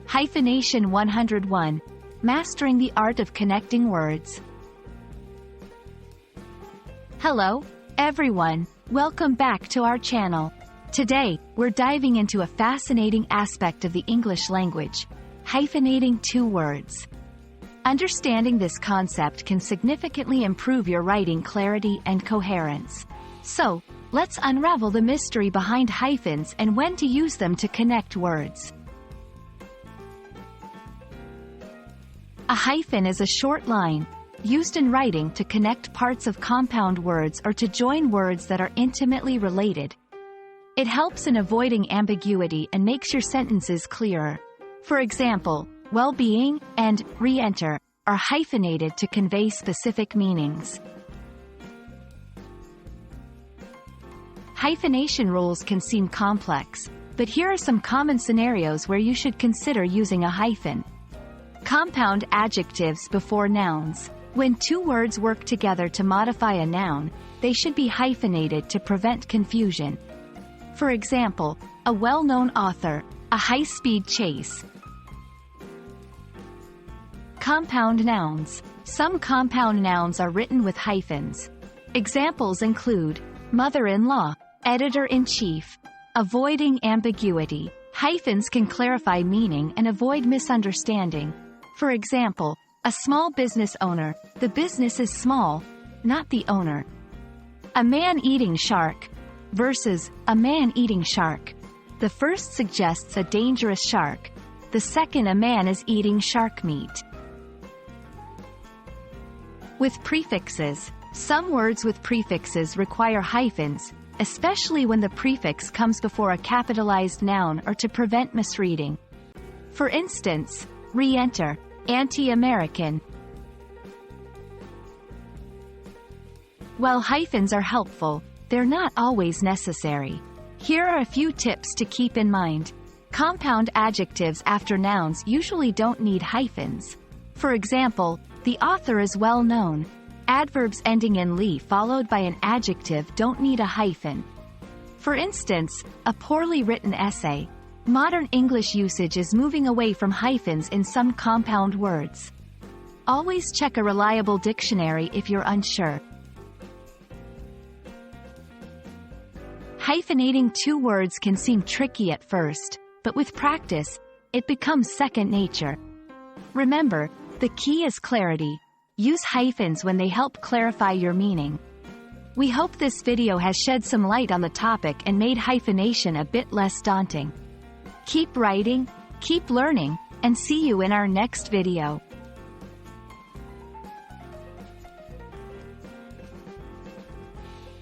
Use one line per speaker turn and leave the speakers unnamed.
Hyphenation 101. Mastering the art of connecting words. Hello, everyone. Welcome back to our channel. Today, we're diving into a fascinating aspect of the English language, hyphenating two words. Understanding this concept can significantly improve your writing clarity and coherence. So, let's unravel the mystery behind hyphens and when to use them to connect words. A hyphen is a short line, used in writing to connect parts of compound words or to join words that are intimately related. It helps in avoiding ambiguity and makes your sentences clearer. For example, well-being and re-enter are hyphenated to convey specific meanings. Hyphenation rules can seem complex, but here are some common scenarios where you should consider using a hyphen. Compound adjectives before nouns. When two words work together to modify a noun, they should be hyphenated to prevent confusion. For example, a well-known author, a high-speed chase. Compound nouns. Some compound nouns are written with hyphens. Examples include mother-in-law, editor-in-chief. Avoiding ambiguity. Hyphens can clarify meaning and avoid misunderstanding. For example, a small business owner, the business is small, not the owner. A man-eating shark versus a man-eating shark. The first suggests a dangerous shark. The second, a man is eating shark meat. With prefixes. Some words with prefixes require hyphens, especially when the prefix comes before a capitalized noun or to prevent misreading. For instance, re-enter, anti-American. While hyphens are helpful, they're not always necessary. Here are a few tips to keep in mind. Compound adjectives after nouns usually don't need hyphens. For example, the author is well known. Adverbs ending in "ly" followed by an adjective don't need a hyphen. For instance, a poorly written essay. Modern English usage is moving away from hyphens in some compound words. Always check a reliable dictionary if you're unsure. Hyphenating two words can seem tricky at first, but with practice, it becomes second nature. Remember, the key is clarity. Use hyphens when they help clarify your meaning. We hope this video has shed some light on the topic and made hyphenation a bit less daunting. Keep writing, keep learning, and see you in our next video.